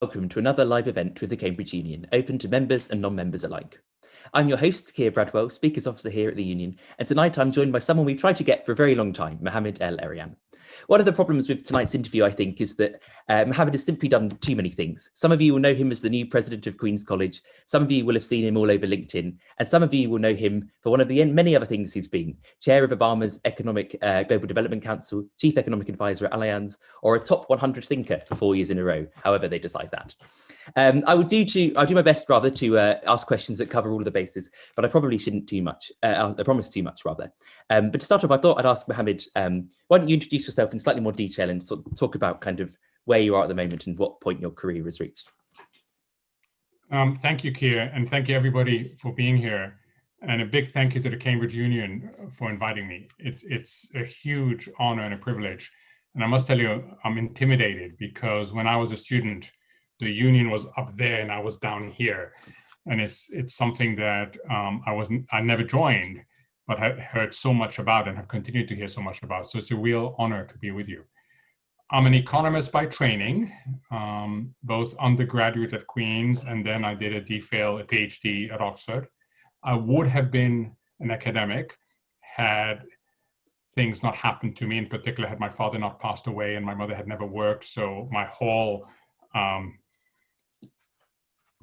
Welcome to another live event with the Cambridge Union, open to members and non-members alike. I'm your host, Keir Bradwell, Speakers Officer here at the Union, and tonight I'm joined by someone we've tried to get for a very long time, Mohamed El-Erian. One of the problems with tonight's interview, I think, is that Mohamed has simply done too many things. Some of you will know him as the new president of Queen's College, some of you will have seen him all over LinkedIn, and some of you will know him for one of the many other things he's been: chair of Obama's Economic Global Development Council, chief economic advisor at Allianz, or a top 100 thinker for 4 years in a row, however they decide that. I'll do my best rather to ask questions that cover all of the bases, but I probably shouldn't too much. I promise too much rather. But to start off, I thought I'd ask Mohamed, why don't you introduce yourself in slightly more detail and sort of talk about kind of where you are at the moment and what point your career has reached. Thank you, Keir, and thank you everybody for being here. And a big thank you to the Cambridge Union for inviting me. It's a huge honor and a privilege. And I must tell you, I'm intimidated because when I was a student, the union was up there and I was down here. And it's something that I never joined, but I heard so much about and have continued to hear so much about. So it's a real honor to be with you. I'm an economist by training, both undergraduate at Queen's, and then I did a PhD at Oxford. I would have been an academic had things not happened to me, in particular had my father not passed away and my mother had never worked. So my whole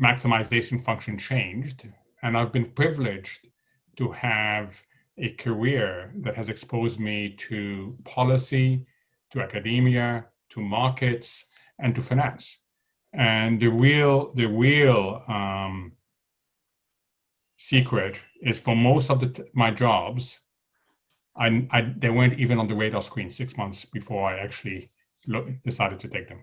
maximization function changed. And I've been privileged to have a career that has exposed me to policy, to academia, to markets, and to finance. And the real secret is for most of my jobs, they weren't even on the radar screen 6 months before I actually decided to take them.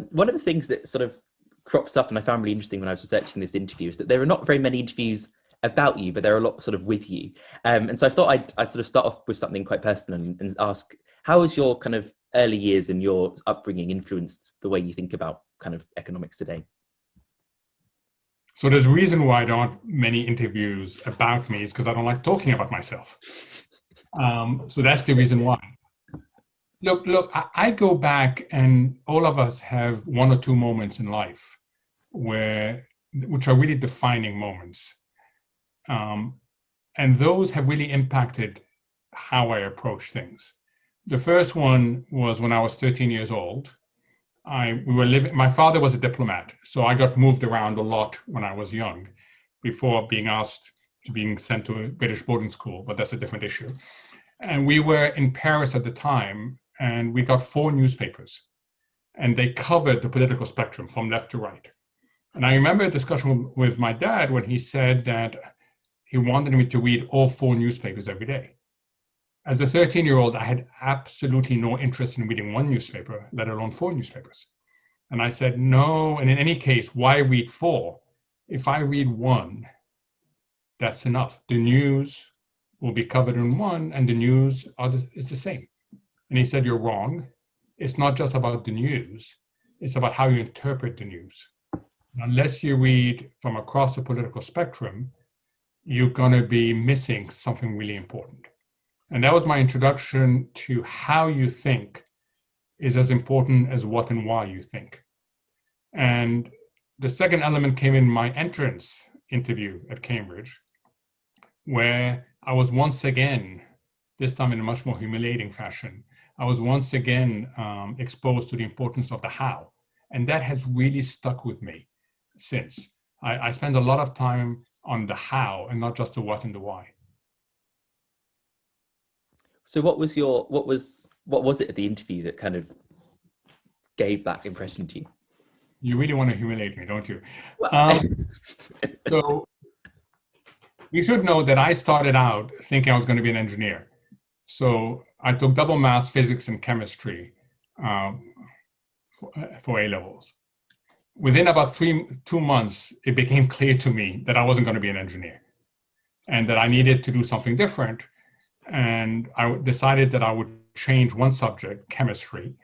One of the things that sort of crops up and I found really interesting when I was researching this interview is that there are not very many interviews about you, but there are a lot sort of with you. And so I thought I'd sort of start off with something quite personal and ask, how has your kind of early years and your upbringing influenced the way you think about kind of economics today? So there's a reason why there aren't many interviews about me is because I don't like talking about myself. So that's the reason why. Look, I go back and all of us have one or two moments in life which are really defining moments. And those have really impacted how I approach things. The first one was when I was 13 years old. My father was a diplomat, so I got moved around a lot when I was young before being sent to a British boarding school, but that's a different issue. And we were in Paris at the time, and we got 4 newspapers, and they covered the political spectrum from left to right. And I remember a discussion with my dad when he said that he wanted me to read all 4 newspapers every day. As a 13-year-old, I had absolutely no interest in reading 1 newspaper, let alone 4 newspapers. And I said, no, and in any case, why read 4? If I read 1, that's enough. The news will be covered in 1, and the news is the same. And he said, you're wrong. It's not just about the news. It's about how you interpret the news. Unless you read from across the political spectrum, you're going to be missing something really important. And that was my introduction to how you think is as important as what and why you think. And the second element came in my entrance interview at Cambridge, where I was once again, this time in a much more humiliating fashion, I was once again exposed to the importance of the how. And that has really stuck with me since. I spend a lot of time on the how and not just the what and the why. So what was it at the interview that kind of gave that impression to you? You really want to humiliate me, don't you? Well, so you should know that I started out thinking I was going to be an engineer. So I took double maths, physics, and chemistry for A-levels. Within about 2 months, it became clear to me that I wasn't going to be an engineer and that I needed to do something different. And I decided that I would change one subject, chemistry.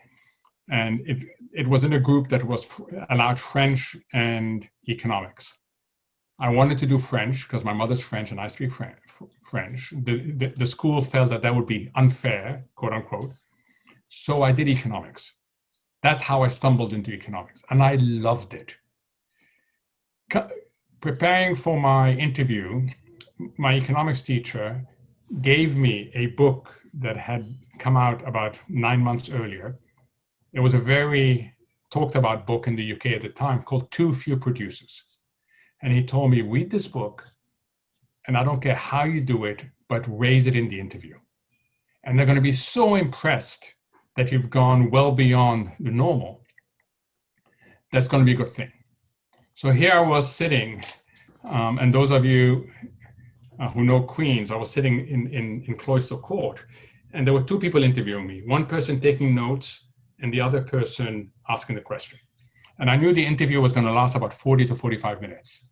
And it was in a group that was allowed French and economics. I wanted to do French because my mother's French and I speak French. The school felt that would be unfair, quote unquote. So I did economics. That's how I stumbled into economics, and I loved it. Preparing for my interview, my economics teacher gave me a book that had come out about 9 months earlier. It was a very talked about book in the UK at the time called Too Few Producers. And he told me, read this book, and I don't care how you do it, but raise it in the interview. And they're going to be so impressed that you've gone well beyond the normal. That's going to be a good thing. So here I was sitting, and those of you who know Queens, I was sitting in Cloister Court, and there were two people interviewing me, one person taking notes and the other person asking the question. And I knew the interview was going to last about 40 to 45 minutes.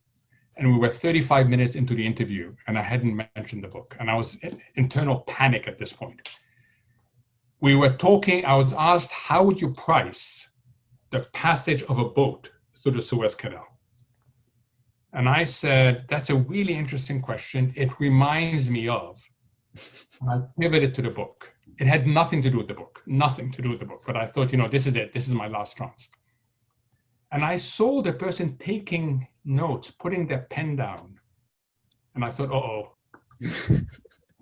And we were 35 minutes into the interview, and I hadn't mentioned the book. And I was in internal panic at this point. We were talking, I was asked, how would you price the passage of a boat through the Suez Canal? And I said, that's a really interesting question. It reminds me of, and I pivoted to the book. It had nothing to do with the book, nothing to do with the book. But I thought, this is it. This is my last chance. And I saw the person taking notes, putting their pen down. And I thought, uh-oh,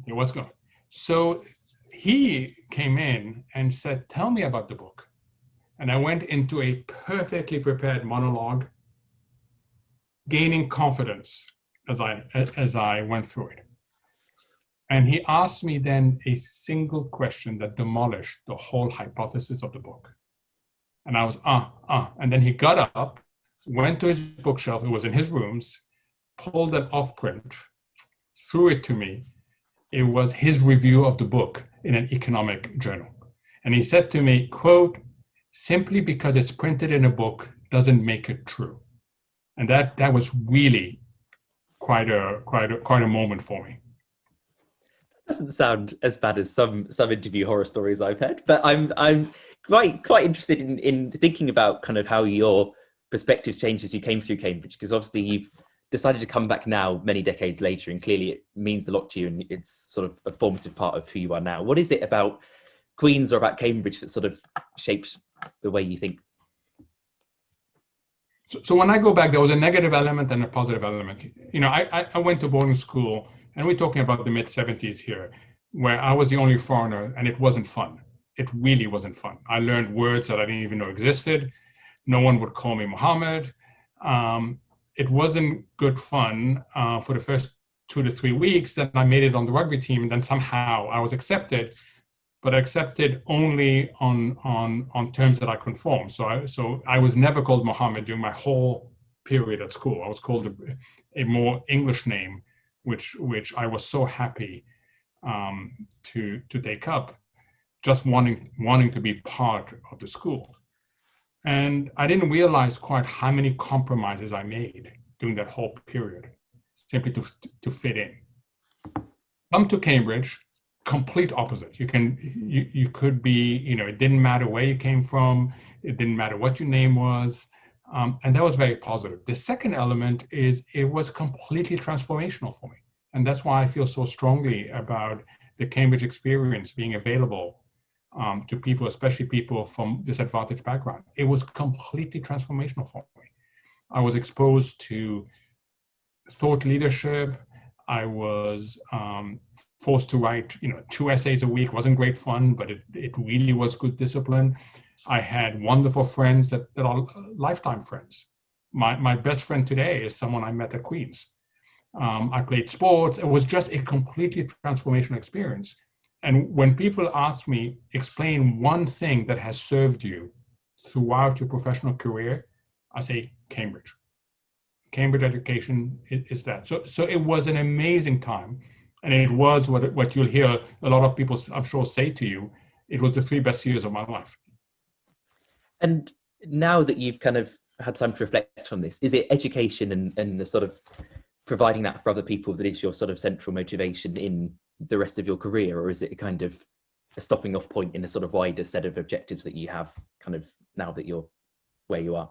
what's going on? So he came in and said, tell me about the book. And I went into a perfectly prepared monologue, gaining confidence as I went through it. And he asked me then a single question that demolished the whole hypothesis of the book. And I was, And then he got up, went to his bookshelf, it was in his rooms, pulled it off print, threw it to me. It was his review of the book in an economic journal. And he said to me, quote, simply because it's printed in a book doesn't make it true. And that was really quite a moment for me. Doesn't sound as bad as some interview horror stories I've heard, but I'm quite interested in thinking about kind of how your perspectives changed as you came through Cambridge, because obviously you've decided to come back now many decades later, and clearly it means a lot to you, and it's sort of a formative part of who you are now. What is it about Queen's or about Cambridge that sort of shapes the way you think? So when I go back, there was a negative element and a positive element. I went to boarding school, and we're talking about the mid-70s here, where I was the only foreigner, and it wasn't fun. It really wasn't fun. I learned words that I didn't even know existed. No one would call me Mohamed. It wasn't good fun for the first 2 to 3 weeks. Then I made it on the rugby team, and then somehow I was accepted, but accepted only on terms that I conform. So I was never called Mohamed during my whole period at school. I was called a more English name, which I was so happy to take up, just wanting to be part of the school. And I didn't realize quite how many compromises I made during that whole period, simply to fit in. Come to Cambridge, complete opposite. You could be, it didn't matter where you came from, it didn't matter what your name was, and that was very positive. The second element is it was completely transformational for me. And that's why I feel so strongly about the Cambridge experience being available to people, especially people from disadvantaged background. It was completely transformational for me. I was exposed to thought leadership. I was forced to write, 2 essays a week. Wasn't great fun, but it really was good discipline. I had wonderful friends that are lifetime friends. My best friend today is someone I met at Queen's. I played sports. It was just a completely transformational experience. And when people ask me, explain one thing that has served you throughout your professional career, I say Cambridge. Cambridge education is that. So it was an amazing time. And it was what you'll hear a lot of people, I'm sure, say to you, it was the 3 best years of my life. And now that you've kind of had time to reflect on this, is it education and the sort of providing that for other people that is your sort of central motivation in the rest of your career, or is it a kind of a stopping off point in a sort of wider set of objectives that you have kind of now that you're where you are?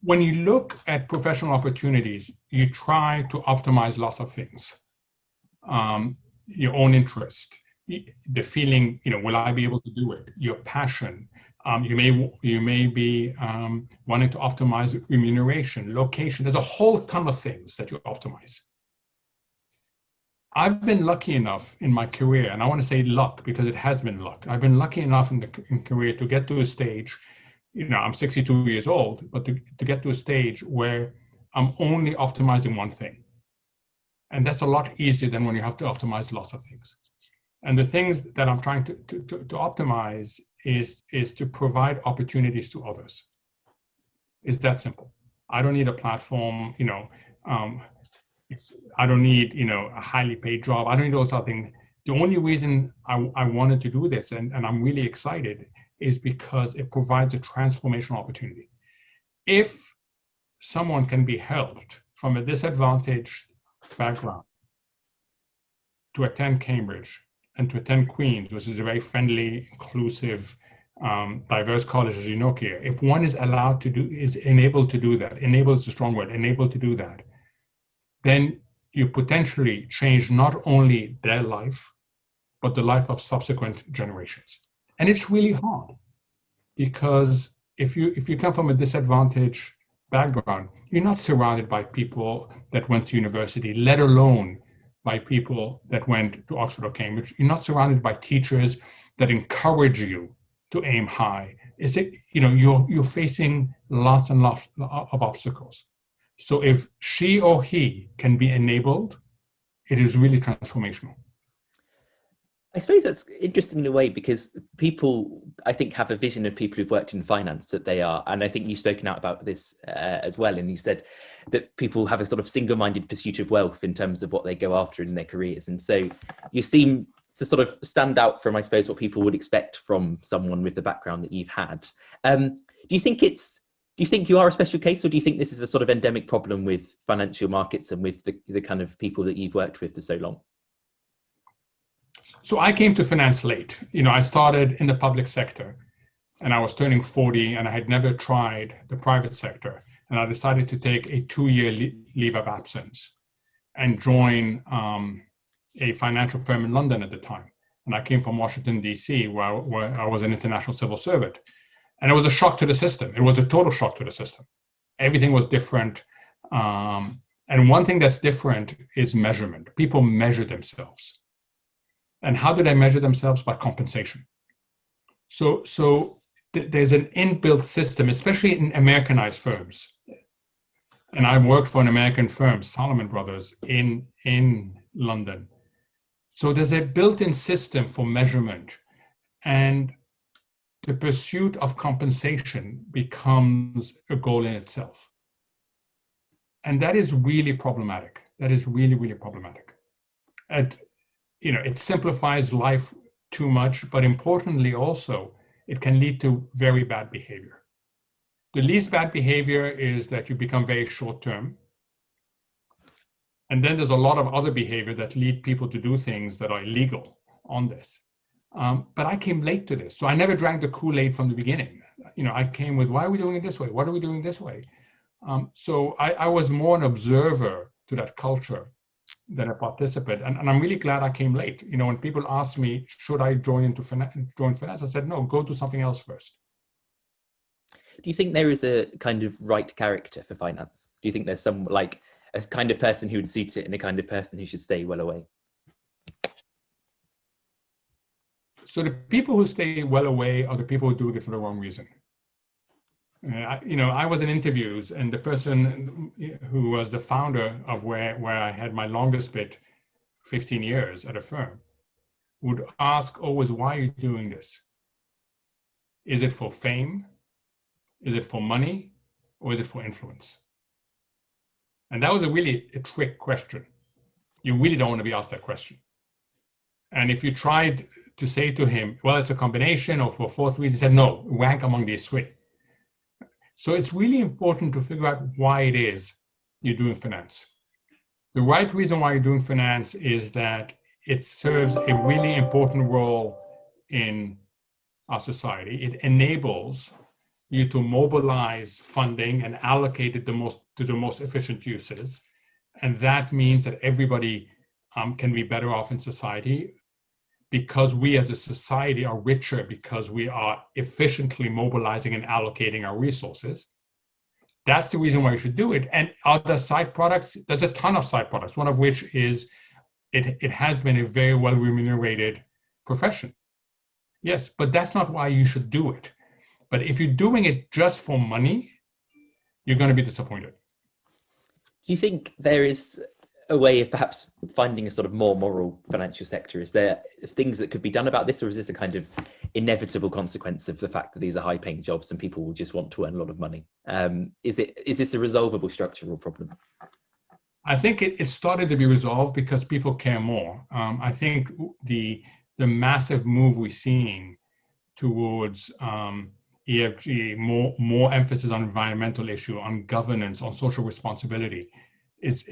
When you look at professional opportunities, you try to optimize lots of things. Your own interest, the feeling, will I be able to do it? Your passion, You may be wanting to optimize remuneration, location. There's a whole ton of things that you optimize. I've been lucky enough in my career, and I want to say luck because it has been luck. I've been lucky enough in career to get to a stage, I'm 62 years old, but to get to a stage where I'm only optimizing one thing. And that's a lot easier than when you have to optimize lots of things. And the things that I'm trying to optimize is to provide opportunities to others. It's that simple. I don't need a platform, I don't need, a highly paid job. I don't need those other things. The only reason I wanted to do this, and I'm really excited, is because it provides a transformational opportunity. If someone can be helped from a disadvantaged background to attend Cambridge and to attend Queen's, which is a very friendly, inclusive, diverse college, as you know, here, if one is enabled to do that, enabled is a strong word, enabled to do that, then you potentially change not only their life, but the life of subsequent generations. And it's really hard because if you come from a disadvantaged background, you're not surrounded by people that went to university, let alone by people that went to Oxford or Cambridge. You're not surrounded by teachers that encourage you to aim high. You're facing lots and lots of obstacles. So if she or he can be enabled, it is really transformational. I suppose that's interesting in a way because people, I think, have a vision of people who've worked in finance that they are, and I think you've spoken out about this as well, and you said that people have a sort of single-minded pursuit of wealth in terms of what they go after in their careers, and so you seem to sort of stand out from, I suppose, what people would expect from someone with the background that you've had. Do you think you are a special case, or do you think this is a sort of endemic problem with financial markets and with the kind of people that you've worked with for so long? So I came to finance late. I started in the public sector and I was turning 40 and I had never tried the private sector. And I decided to take a 2-year leave of absence and join a financial firm in London at the time. And I came from Washington, D.C., where I was an international civil servant. And it was a shock to the system. It was a total shock to the system. Everything was different. And one thing that's different is measurement. People measure themselves. And how do they measure themselves? By compensation. So there's an inbuilt system, especially in Americanized firms. And I worked for an American firm, Salomon Brothers, in London. So there's a built-in system for measurement. And the pursuit of compensation becomes a goal in itself. And that is really problematic. That is really, really problematic. It simplifies life too much, but importantly also, it can lead to very bad behavior. The least bad behavior is that you become very short-term. And then there's a lot of other behavior that lead people to do things that are illegal on this. But I came late to this. So I never drank the Kool-Aid from the beginning. I came with, why are we doing it this way? What are we doing this way? So I was more an observer to that culture than a participant. And I'm really glad I came late. When people ask me, should I join finance? I said, no, go do something else first. Do you think there is a kind of right character for finance? Do you think there's some like a kind of person who would suit it and a kind of person who should stay well away? So the people who stay well away are the people who do it for the wrong reason. I was in interviews, and the person who was the founder of where I had my longest bit, 15 years at a firm, would ask always, why are you doing this? Is it for fame? Is it for money? Or is it for influence? And that was a trick question. You really don't want to be asked that question. And if you tried to say to him, well, it's a combination, or for fourth reason, he said, no, rank among these three. So it's really important to figure out why it is you're doing finance. The right reason why you're doing finance is that it serves a really important role in our society. It enables you to mobilize funding and allocate it to the most efficient uses. And that means that everybody can be better off in society. because we as a society are richer because we are efficiently mobilizing and allocating our resources. That's the reason why you should do it. And other side products, there's a ton of side products, one of which is it has been a very well remunerated profession. Yes, but that's not why you should do it. But if you're doing it just for money, you're going to be disappointed. Do you think there is a way of perhaps finding a sort of more moral financial sector? Is there things that could be done about this, or is this a kind of inevitable consequence of the fact that these are high-paying jobs and people will just want to earn a lot of money? Is this a resolvable structural problem? I think it started to be resolved because people care more. I think the massive move we're seeing towards EFG, more emphasis on environmental issue, on governance, on social responsibility, is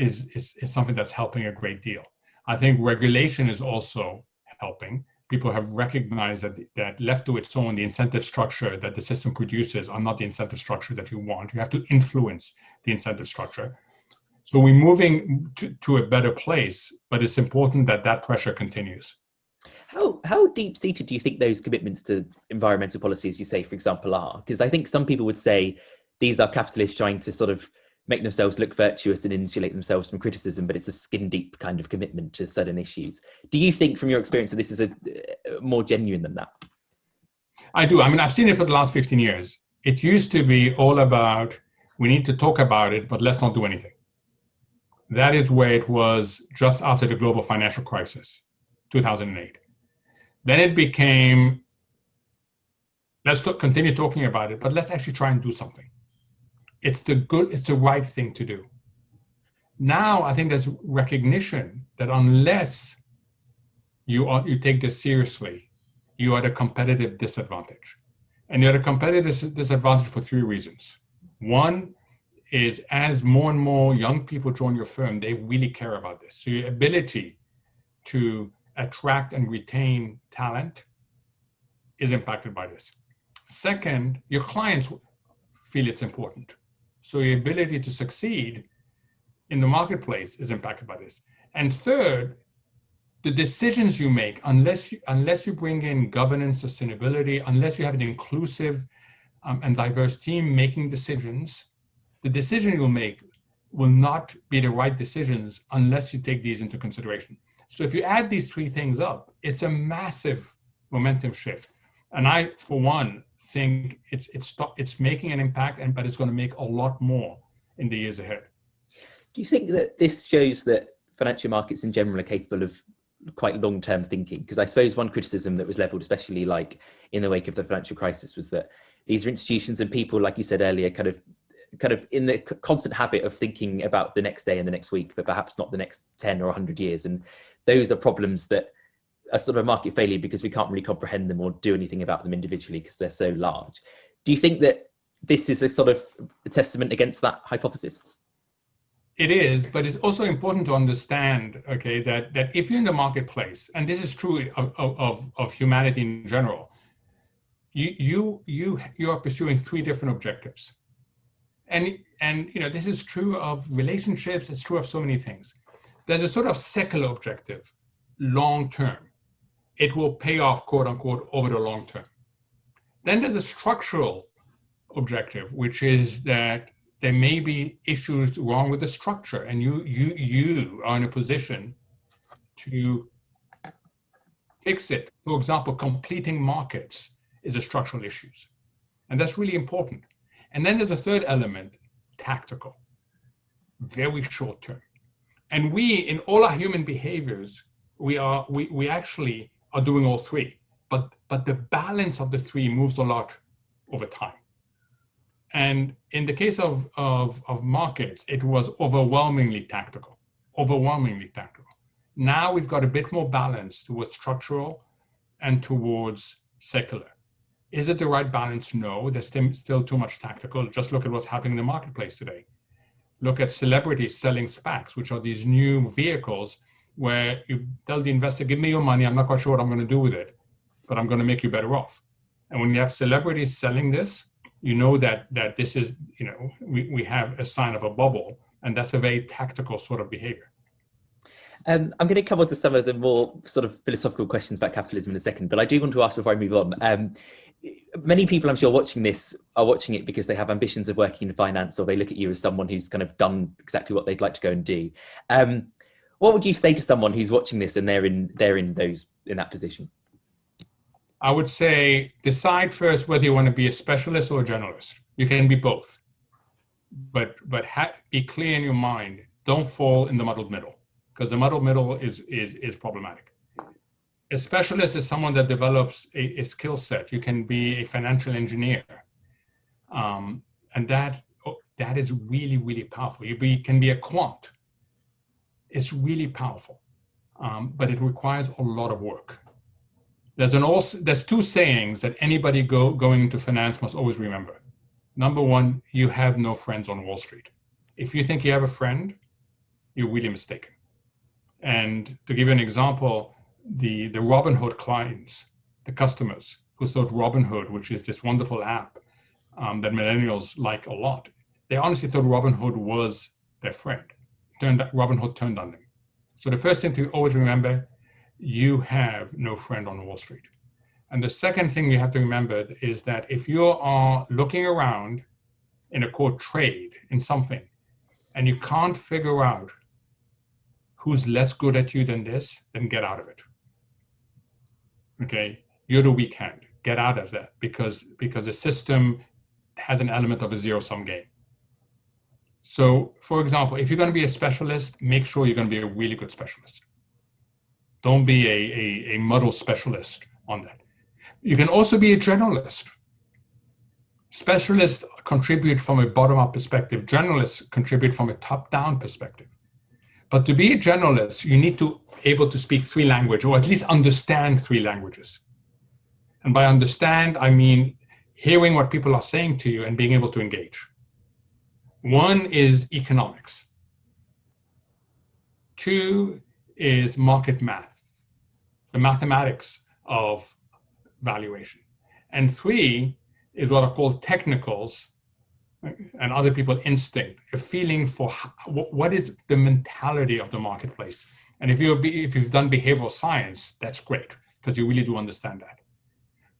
something that's helping a great deal. I think regulation is also helping. People have recognized that left to its own, the incentive structure that the system produces are not the incentive structure that you want. You have to influence the incentive structure. So we're moving to a better place, but it's important that pressure continues. How deep-seated do you think those commitments to environmental policy, as you say, for example, are? Because I think some people would say these are capitalists trying to sort of make themselves look virtuous and insulate themselves from criticism, but it's a skin-deep kind of commitment to certain issues. Do you think, from your experience, that this is a more genuine than that? I do. I mean, I've seen it for the last 15 years. It used to be all about, we need to talk about it, but let's not do anything. That is where it was just after the global financial crisis, 2008. Then it became, let's continue talking about it, but let's actually try and do something. It's the right thing to do. Now, I think there's recognition that unless you take this seriously, you are at a competitive disadvantage. And you're at a competitive disadvantage for three reasons. One is, as more and more young people join your firm, they really care about this. So your ability to attract and retain talent is impacted by this. Second, your clients feel it's important. So your ability to succeed in the marketplace is impacted by this. And third, the decisions you make, unless you bring in governance, sustainability, unless you have an inclusive and diverse team making decisions, the decision you'll make will not be the right decisions unless you take these into consideration. So if you add these three things up, it's a massive momentum shift. And I, for one, think it's making an impact, but it's going to make a lot more in the years ahead. Do you think that this shows that financial markets in general are capable of quite long-term thinking? Because I suppose one criticism that was leveled, especially like in the wake of the financial crisis, was that these are institutions and people, like you said earlier, kind of in the constant habit of thinking about the next day and the next week, but perhaps not the next 10 or 100 years. And those are problems that are sort of a market failure because we can't really comprehend them or do anything about them individually because they're so large. Do you think that this is a sort of a testament against that hypothesis? It is, but it's also important to understand, okay, that if you're in the marketplace, and this is true of humanity in general, you are pursuing three different objectives. And you know, this is true of relationships, it's true of so many things. There's a sort of secular objective, long term. It will pay off, quote unquote, over the long term. Then there's a structural objective, which is that there may be issues wrong with the structure, and you are in a position to fix it. For example, completing markets is a structural issue, and that's really important. And then there's a third element, tactical, very short term. And we, in all our human behaviors, we actually are doing all three, but the balance of the three moves a lot over time. And in the case of markets, it was overwhelmingly tactical. Now we've got a bit more balance towards structural and towards secular. Is it the right balance? No, there's still too much tactical. Just look at what's happening in the marketplace today. Look at celebrities selling SPACs, which are these new vehicles where you tell the investor, give me your money, I'm not quite sure what I'm going to do with it, but I'm going to make you better off. And when you have celebrities selling this, you know that this is, you know, we have a sign of a bubble, and that's a very tactical sort of behavior. I'm going to come on to some of the more sort of philosophical questions about capitalism in a second, but I do want to ask before I move on. Many people, I'm sure, watching this are watching it because they have ambitions of working in finance, or they look at you as someone who's kind of done exactly what they'd like to go and do. What would you say to someone who's watching this and they're in that position? I would say decide first whether you want to be a specialist or a generalist. You can be both, but be clear in your mind. Don't fall in the muddled middle, because the muddled middle is problematic. A specialist is someone that develops a skill set. You can be a financial engineer, and that is really, really powerful. You can be a quant. It's really powerful, but it requires a lot of work. There's two sayings that anybody going into finance must always remember. Number one, you have no friends on Wall Street. If you think you have a friend, you're really mistaken. And to give you an example, the Robinhood clients, the customers who thought Robinhood, which is this wonderful app that millennials like a lot, they honestly thought Robinhood was their friend. Robinhood turned on them. So the first thing to always remember, you have no friend on Wall Street. And the second thing you have to remember is that if you are looking around in a quote trade in something, and you can't figure out who's less good at you than this, then get out of it. Okay, you're the weak hand. Get out of that, because the system has an element of a zero-sum game. So, for example, if you're going to be a specialist, make sure you're going to be a really good specialist. Don't be a muddle specialist on that. You can also be a generalist. Specialists contribute from a bottom-up perspective. Generalists contribute from a top-down perspective. But to be a generalist, you need to be able to speak 3 languages, or at least understand 3 languages. And by understand, I mean hearing what people are saying to you and being able to engage. One is economics. 2 is market math, the mathematics of valuation. And 3 is what are called technicals, and other people instinct, a feeling for what is the mentality of the marketplace. And if you've done behavioral science, that's great, because you really do understand that.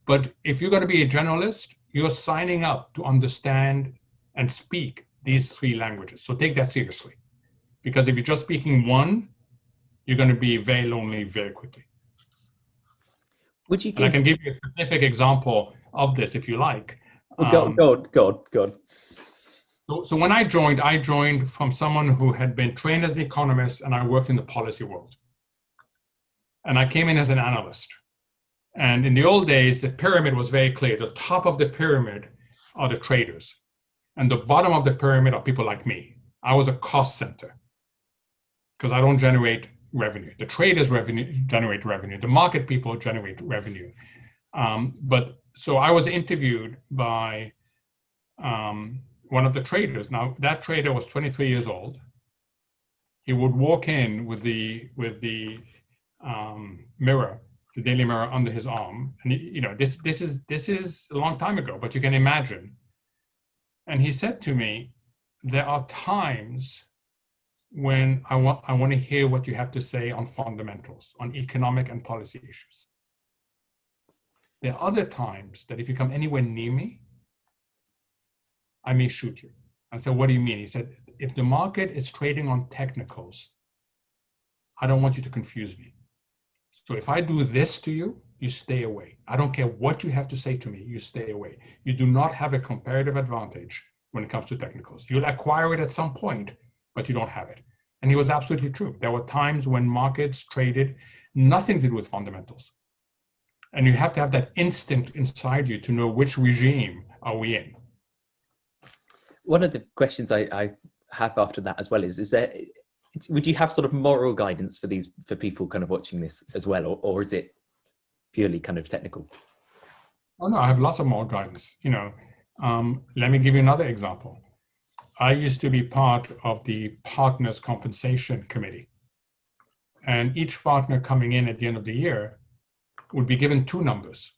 But if you're going to be a generalist, you're signing up to understand and speak these 3 languages. So take that seriously, because if you're just speaking one, you're going to be very lonely very quickly. Would you? And I can give you a specific example of this if you like. Go on. So when I joined from someone who had been trained as an economist, and I worked in the policy world. And I came in as an analyst. And in the old days, the pyramid was very clear. The top of the pyramid are the traders. And the bottom of the pyramid are people like me. I was a cost center, because I don't generate revenue. The traders generate revenue. The market people generate revenue. So I was interviewed by one of the traders. Now, that trader was 23 years old. He would walk in with the mirror, the Daily Mirror, under his arm, and this is a long time ago, but you can imagine. And he said to me, "There are times when I want to hear what you have to say on fundamentals, on economic and policy issues. There are other times that if you come anywhere near me, I may shoot you." I said, "What do you mean?" He said, "If the market is trading on technicals, I don't want you to confuse me. So if I do this to you, you stay away. I don't care what you have to say to me, you stay away. You do not have a comparative advantage when it comes to technicals. You'll acquire it at some point, but you don't have it." And he was absolutely true. There were times when markets traded nothing to do with fundamentals. And you have to have that instinct inside you to know which regime are we in. One of the questions I have after that as well is there, would you have sort of moral guidance for people kind of watching this as well, or is it purely kind of technical? Oh no, I have lots of moral guidance. Let me give you another example. I used to be part of the partners compensation committee, and each partner coming in at the end of the year would be given 2 numbers: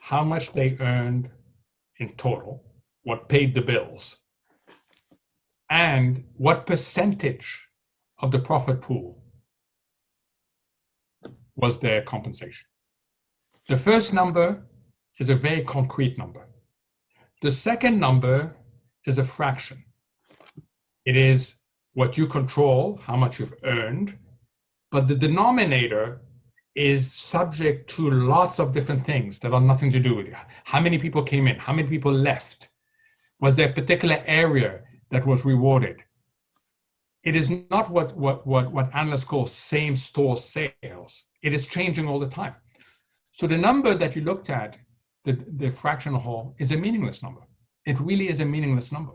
how much they earned in total, what paid the bills, and what percentage of the profit pool was their compensation. The first number is a very concrete number. The second number is a fraction. It is what you control, how much you've earned, but the denominator is subject to lots of different things that have nothing to do with you. How many people came in? How many people left? Was there a particular area that was rewarded? It is not what analysts call same store sales. It is changing all the time. So the number that you looked at, the fractional whole, is a meaningless number. It really is a meaningless number.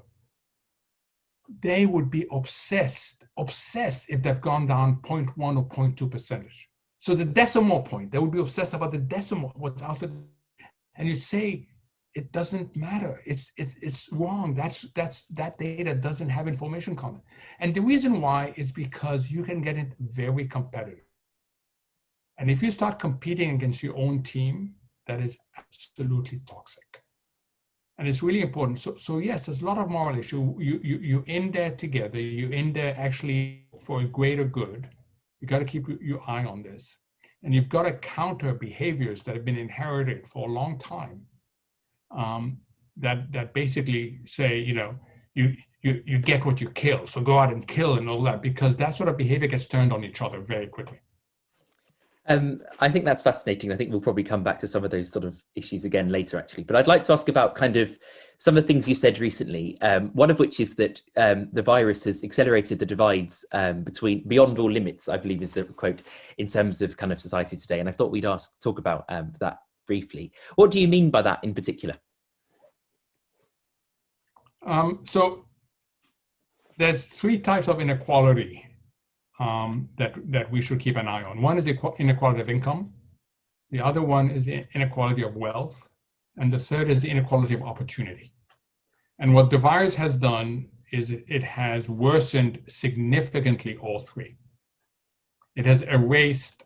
They would be obsessed if they've gone down 0.1 or 0.2 percentage. So the decimal point, they would be obsessed about the decimal, what's after, and you'd say, it doesn't matter. It's wrong. That data doesn't have information content. And the reason why is because you can get it very competitive. And if you start competing against your own team, that is absolutely toxic. And it's really important. So yes, there's a lot of moral issue. You're in there together. You're in there actually for a greater good. You got to keep your eye on this. And you've got to counter behaviors that have been inherited for a long time. That basically say, you get what you kill, so go out and kill and all that, because that sort of behavior gets turned on each other very quickly. I think that's fascinating. I think we'll probably come back to some of those sort of issues again later, actually. But I'd like to ask about kind of some of the things you said recently. One of which is that the virus has accelerated the divides between beyond all limits, I believe is the quote, in terms of kind of society today. And I thought we'd talk about that briefly. What do you mean by that in particular? So there's three types of inequality that we should keep an eye on. One is the inequality of income. The other one is the inequality of wealth. And the third is the inequality of opportunity. And what the virus has done is it has worsened significantly all three. It has erased,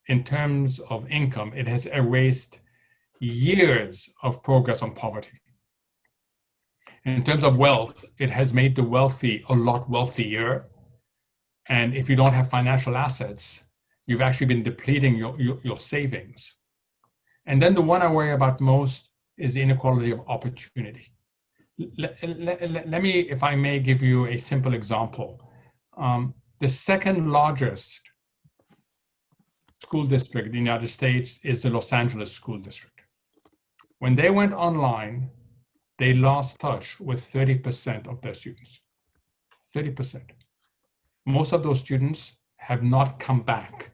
in terms of income, it has erased years of progress on poverty. In terms of wealth, it has made the wealthy a lot wealthier. And if you don't have financial assets, you've actually been depleting your savings. And then the one I worry about most is the inequality of opportunity. Let me, if I may, give you a simple example. The second largest school district in the United States is the Los Angeles School District. When they went online, they lost touch with 30% of their students. 30%. Most of those students have not come back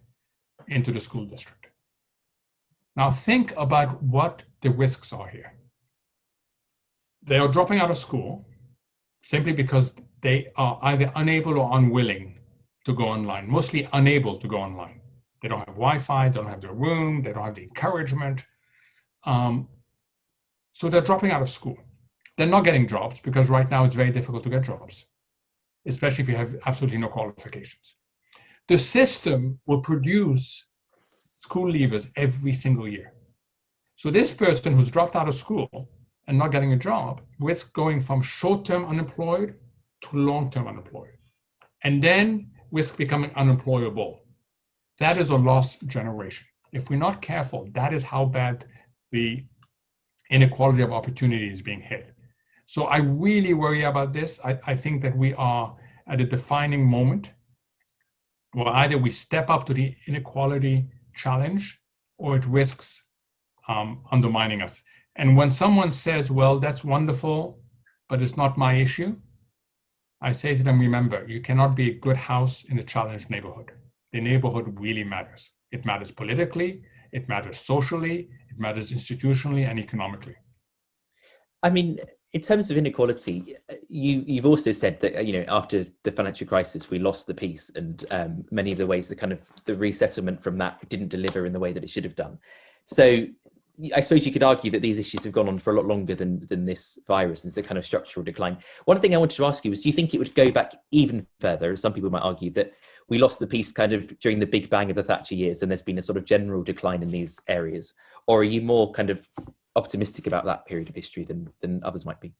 into the school district. Now think about what the risks are here. They are dropping out of school simply because they are either unable or unwilling to go online, mostly unable to go online. They don't have Wi-Fi, they don't have the room, they don't have the encouragement. So they're dropping out of school. They're not getting jobs because right now it's very difficult to get jobs, especially if you have absolutely no qualifications. The system will produce school leavers every single year. So this person who's dropped out of school and not getting a job risks going from short-term unemployed to long-term unemployed, and then risk becoming unemployable. That is a lost generation. If we're not careful, that is how bad the inequality of opportunity is being hit. So I really worry about this. I think that we are at a defining moment where either we step up to the inequality challenge or it risks undermining us. And when someone says, well, that's wonderful, but it's not my issue, I say to them, remember, you cannot be a good house in a challenged neighborhood. The neighborhood really matters. It matters politically, it matters socially, it matters institutionally and economically. I mean, in terms of inequality, you've also said that after the financial crisis we lost the peace, and many of the ways the resettlement from that didn't deliver in the way that it should have done. So I suppose you could argue that these issues have gone on for a lot longer than this virus, and it's a kind of structural decline. One thing I wanted to ask you was, do you think it would go back even further? Some people might argue that we lost the peace kind of during the big bang of the Thatcher years, and there's been a sort of general decline in these areas. Or are you more kind of optimistic about that period of history than others might be?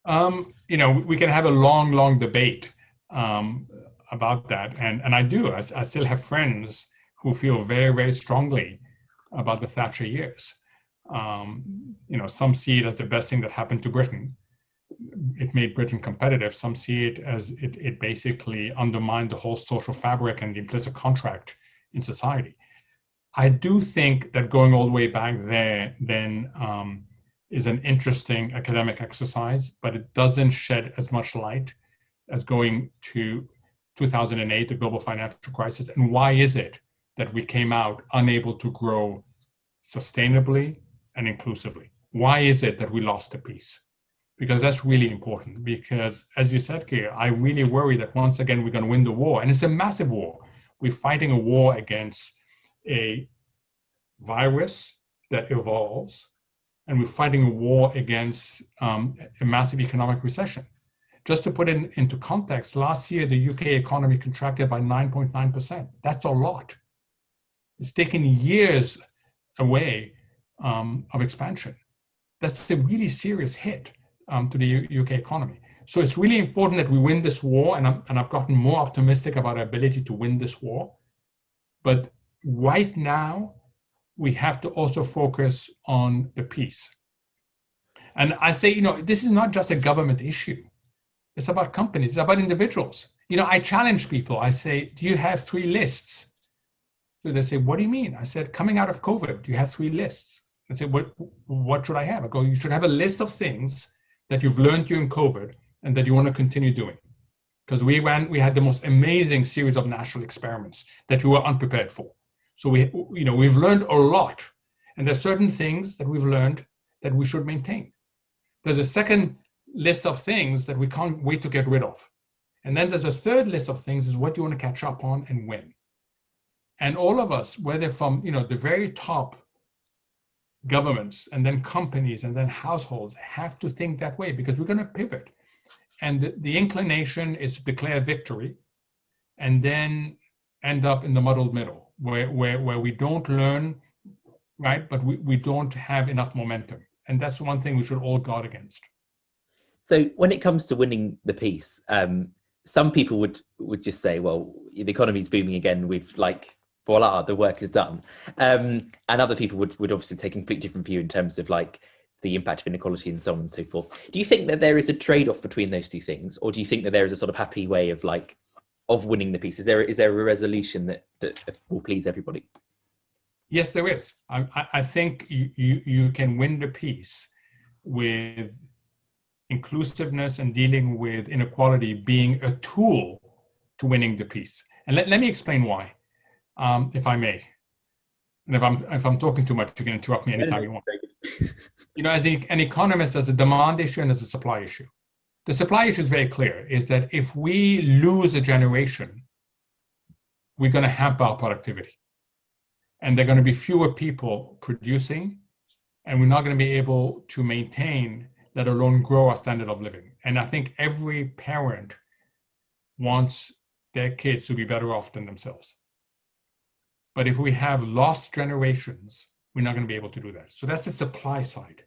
We can have a long debate about that, and I do. I still have friends who feel very, very strongly about the Thatcher years. Some see it as the best thing that happened to Britain. It made Britain competitive. Some see it as it basically undermined the whole social fabric and the implicit contract in society. I do think that going all the way back there then is an interesting academic exercise, but it doesn't shed as much light as going to 2008, the global financial crisis. And why is it that we came out unable to grow sustainably and inclusively? Why is it that we lost the peace? Because that's really important. Because as you said, Keir, I really worry that once again, we're going to win the war. And it's a massive war. We're fighting a war against a virus that evolves, and we're fighting a war against a massive economic recession. Just to put it into context, last year, the UK economy contracted by 9.9%. That's a lot. It's taken years away of expansion. That's a really serious hit to the UK economy. So it's really important that we win this war, and I've gotten more optimistic about our ability to win this war. But right now, we have to also focus on the peace. And I say, this is not just a government issue. It's about companies, it's about individuals. I challenge people. I say, do you have 3 lists? So they say, what do you mean? I said, coming out of COVID, do you have 3 lists? I say, what should I have? I go, you should have a list of things that you've learned during COVID and that you want to continue doing. Because we had the most amazing series of national experiments that we were unprepared for. So we've learned a lot, and there's certain things that we've learned that we should maintain. There's a second list of things that we can't wait to get rid of. And then there's a third list of things is what you want to catch up on and when. And all of us, whether from the very top governments and then companies and then households, have to think that way, because we're going to pivot. And the inclination is to declare victory and then end up in the muddled middle, where we don't learn, right? But we don't have enough momentum. And that's one thing we should all guard against. So when it comes to winning the peace, some people would just say, well, the economy's booming again. We've voila, the work is done. And other people would obviously take a completely different view in terms of the impact of inequality and so on and so forth. Do you think that there is a trade-off between those two things? Or do you think that there is a sort of happy way of winning the peace? Is there a resolution that will please everybody? Yes, there is. I think you can win the peace with inclusiveness and dealing with inequality being a tool to winning the peace. And let me explain why, if I may. And if I'm talking too much, you can interrupt me anytime you want. As an economist, there's a demand issue and there's a supply issue. The supply issue is very clear, is that if we lose a generation, we're going to hamper our productivity. And there are going to be fewer people producing, and we're not going to be able to maintain, let alone grow our standard of living. And I think every parent wants their kids to be better off than themselves. But if we have lost generations, we're not going to be able to do that. So that's the supply side.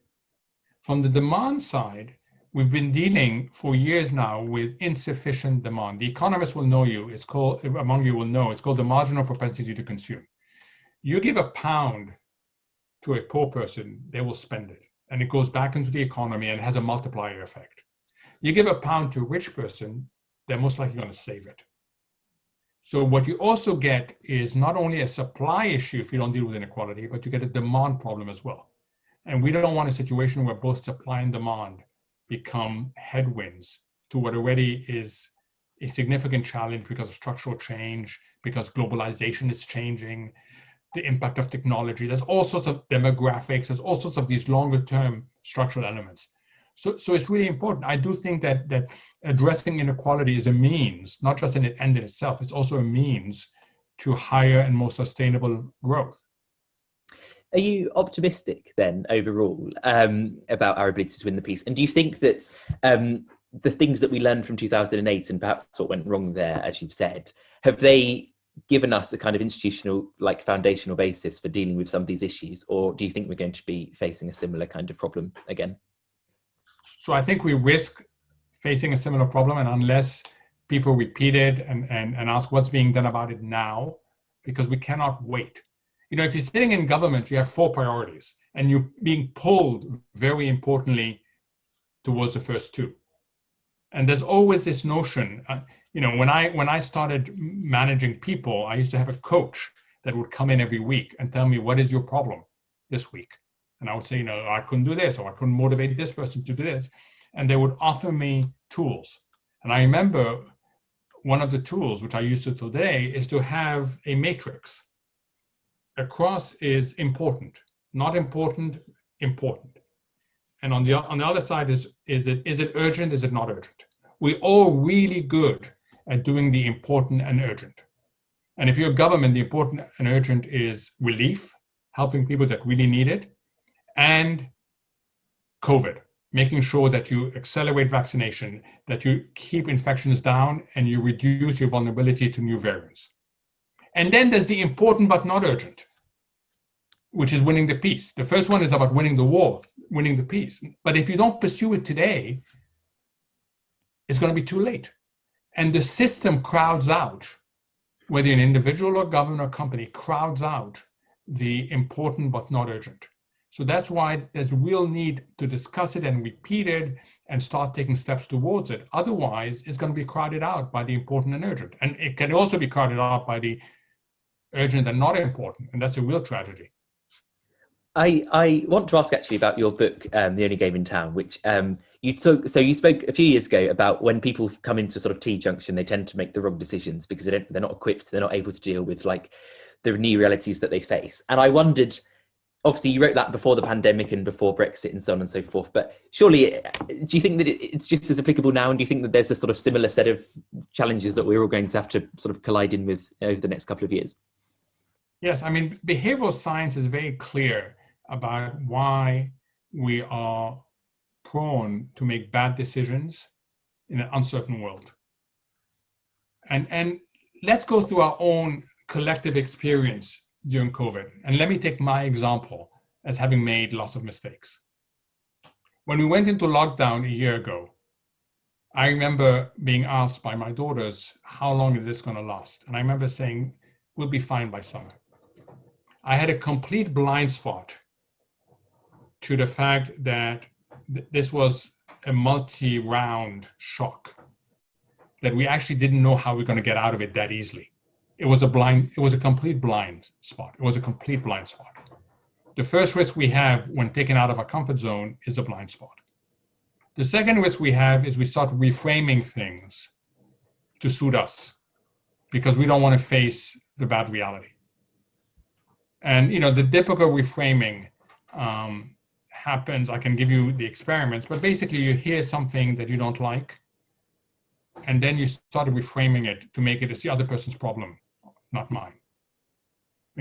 From the demand side, we've been dealing for years now with insufficient demand. The economists will know it's called the marginal propensity to consume. You give £1 to a poor person, they will spend it. And it goes back into the economy and has a multiplier effect. You give £1 to a rich person, they're most likely going to save it. So what you also get is not only a supply issue if you don't deal with inequality, but you get a demand problem as well. And we don't want a situation where both supply and demand become headwinds to what already is a significant challenge because of structural change, because globalization is changing, the impact of technology. There's all sorts of demographics, there's all sorts of these longer term structural elements. So it's really important. I do think that addressing inequality is a means, not just an end in itself, it's also a means to higher and more sustainable growth. Are you optimistic then overall about our ability to win the peace? And do you think that the things that we learned from 2008 and perhaps what went wrong there, as you've said, have they given us a kind of institutional, foundational basis for dealing with some of these issues? Or do you think we're going to be facing a similar kind of problem again? So I think we risk facing a similar problem, and unless people repeat it and ask what's being done about it now, because we cannot wait. If you're sitting in government, you have 4 priorities, and you're being pulled, very importantly, towards the first 2. And there's always this notion, when I started managing people, I used to have a coach that would come in every week and tell me, what is your problem this week? And I would say, I couldn't do this, or I couldn't motivate this person to do this. And they would offer me tools. And I remember one of the tools, which I use to today, is to have a matrix. Across is important, not important, important. And on the other side is it urgent, is it not urgent? We're all really good at doing the important and urgent. And if you're a government, the important and urgent is relief, helping people that really need it, and COVID, making sure that you accelerate vaccination, that you keep infections down, and you reduce your vulnerability to new variants. And then there's the important but not urgent, which is winning the peace. The first one is about winning the war, winning the peace. But if you don't pursue it today, it's going to be too late. And the system crowds out, whether you're an individual or government or company, crowds out the important but not urgent. So that's why there's real need to discuss it and repeat it and start taking steps towards it. Otherwise, it's going to be crowded out by the important and urgent. And it can also be crowded out by the urgent and not important. And that's a real tragedy. I want to ask actually about your book, The Only Game in Town, which you spoke a few years ago about when people come into a sort of T-junction, they tend to make the wrong decisions because they're not equipped, they're not able to deal with like the new realities that they face. And I wondered, obviously you wrote that before the pandemic and before Brexit and so on and so forth, but surely, do you think that it's just as applicable now? And do you think that there's a sort of similar set of challenges that we're all going to have to sort of collide in with over the next couple of years? Yes, I mean, behavioral science is very clear about why we are prone to make bad decisions in an uncertain world. And let's go through our own collective experience during COVID. And let me take my example as having made lots of mistakes. When we went into lockdown a year ago, I remember being asked by my daughters, how long is this going to last? And I remember saying, we'll be fine by summer. I had a complete blind spot to the fact that this was a multi-round shock, that we actually didn't know how we're going to get out of it that easily. It was a complete blind spot. It was a complete blind spot. The first risk we have when taken out of our comfort zone is a blind spot. The second risk we have is we start reframing things to suit us because we don't want to face the bad reality. And the typical reframing happens, I can give you the experiments, but basically you hear something that you don't like, and then you start reframing it to make it as the other person's problem, not mine.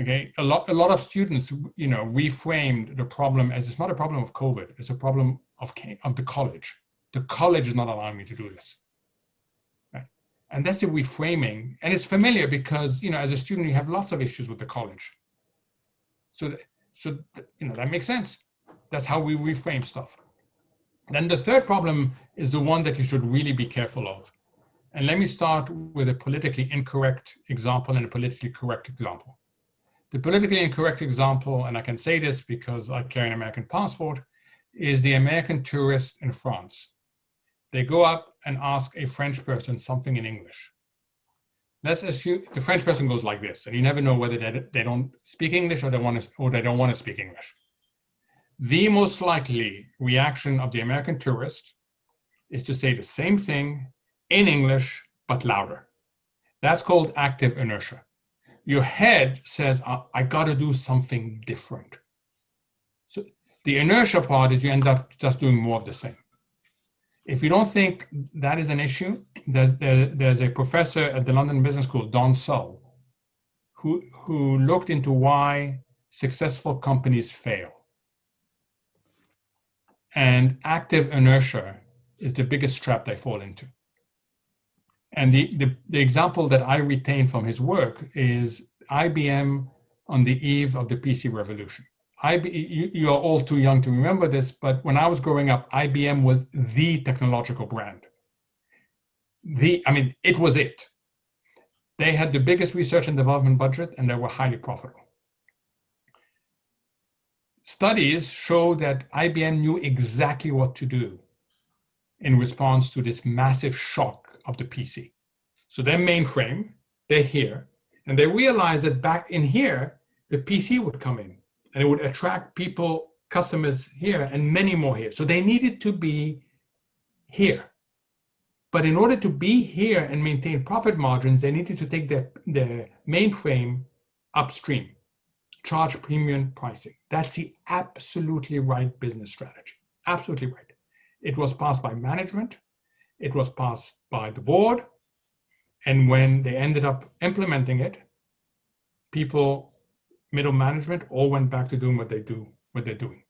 Okay, a lot of students, reframed the problem as it's not a problem of COVID, it's a problem of the college. The college is not allowing me to do this. Right? And that's the reframing, and it's familiar because as a student you have lots of issues with the college. So that makes sense. That's how we reframe stuff. Then the third problem is the one that you should really be careful of. And let me start with a politically incorrect example and a politically correct example. The politically incorrect example, and I can say this because I carry an American passport, is the American tourist in France. They go up and ask a French person something in English. Let's assume the French person goes like this, and you never know whether they don't speak English or they don't want to speak English. The most likely reaction of the American tourist is to say the same thing in English, but louder. That's called active inertia. Your head says, I got to do something different. So the inertia part is you end up just doing more of the same. If you don't think that is an issue, there's a professor at the London Business School, Don Sull, who looked into why successful companies fail. And active inertia is the biggest trap they fall into. And the example that I retain from his work is IBM on the eve of the PC revolution. You are all too young to remember this, but when I was growing up, IBM was the technological brand. It was it. They had the biggest research and development budget, and they were highly profitable. Studies show that IBM knew exactly what to do in response to this massive shock of the PC. So their mainframe, they're here, and they realized that back in here, the PC would come in, and it would attract people, customers here, and many more here. So they needed to be here. But in order to be here and maintain profit margins, they needed to take their mainframe upstream, charge premium pricing. That's the absolutely right business strategy. Absolutely right. It was passed by management. It was passed by the board. And when they ended up implementing it, people, middle management, all went back to doing what they're doing.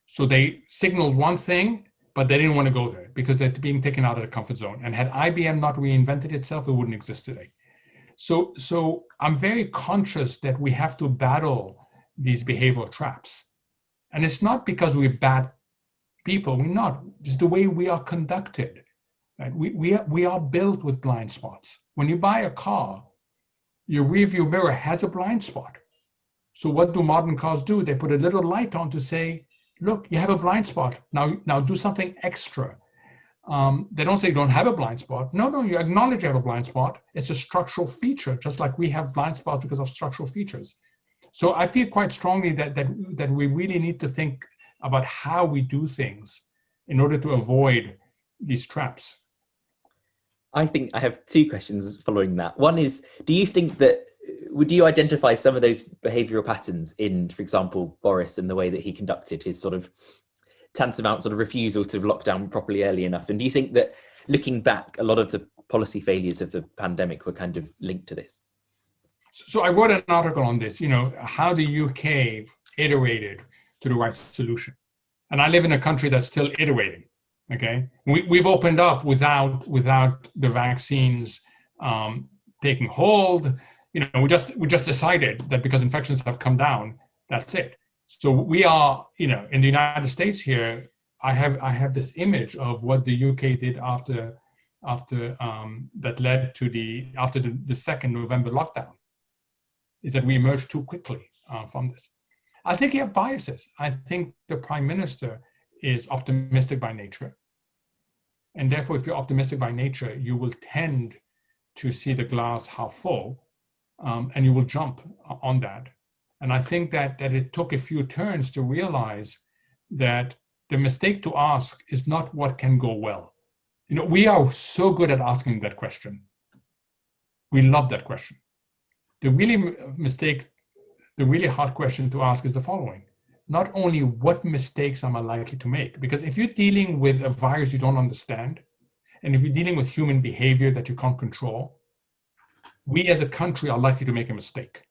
So they signaled one thing, but they didn't want to go there because they're being taken out of the comfort zone. And had IBM not reinvented itself, it wouldn't exist today. So I'm very conscious that we have to battle these behavioral traps. And it's not because we're bad people, we're not. It's the way we are conducted. Right? We are built with blind spots. When you buy a car, your rearview mirror has a blind spot. So what do modern cars do? They put a little light on to say, look, you have a blind spot. Now do something extra. They don't say you don't have a blind spot. No, you acknowledge you have a blind spot. It's a structural feature, just like we have blind spots because of structural features. So I feel quite strongly that we really need to think about how we do things in order to avoid these traps. I think I have two questions following that. One is, do you identify some of those behavioral patterns in, for example, Boris and the way that he conducted his sort of tantamount sort of refusal to lock down properly early enough? And do you think that looking back, a lot of the policy failures of the pandemic were kind of linked to this? So I wrote an article on this, how the UK iterated to the right solution. And I live in a country that's still iterating, okay? We've opened up without the vaccines taking hold. We just decided that because infections have come down, that's it. So we are, in the United States here, I have this image of what the UK did after that led to after the second November lockdown, is that we emerged too quickly from this. I think you have biases. I think the Prime Minister is optimistic by nature. And therefore, if you're optimistic by nature, you will tend to see the glass half full, and you will jump on that. And I think that it took a few turns to realize that the mistake to ask is not what can go well. We are so good at asking that question. We love that question. The really hard question to ask is the following. Not only what mistakes am I likely to make? Because if you're dealing with a virus you don't understand, and if you're dealing with human behavior that you can't control, we as a country are likely to make a mistake.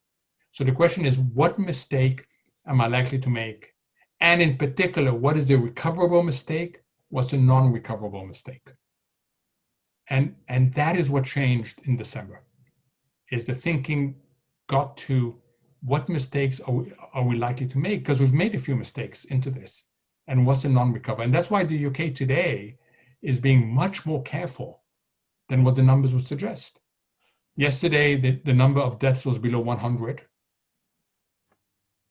So the question is, what mistake am I likely to make? And in particular, what is the recoverable mistake? What's the non-recoverable mistake? And that is what changed in December, is the thinking got to what mistakes are we likely to make? Because we've made a few mistakes into this. And what's the non-recover? And that's why the UK today is being much more careful than what the numbers would suggest. Yesterday, the number of deaths was below 100.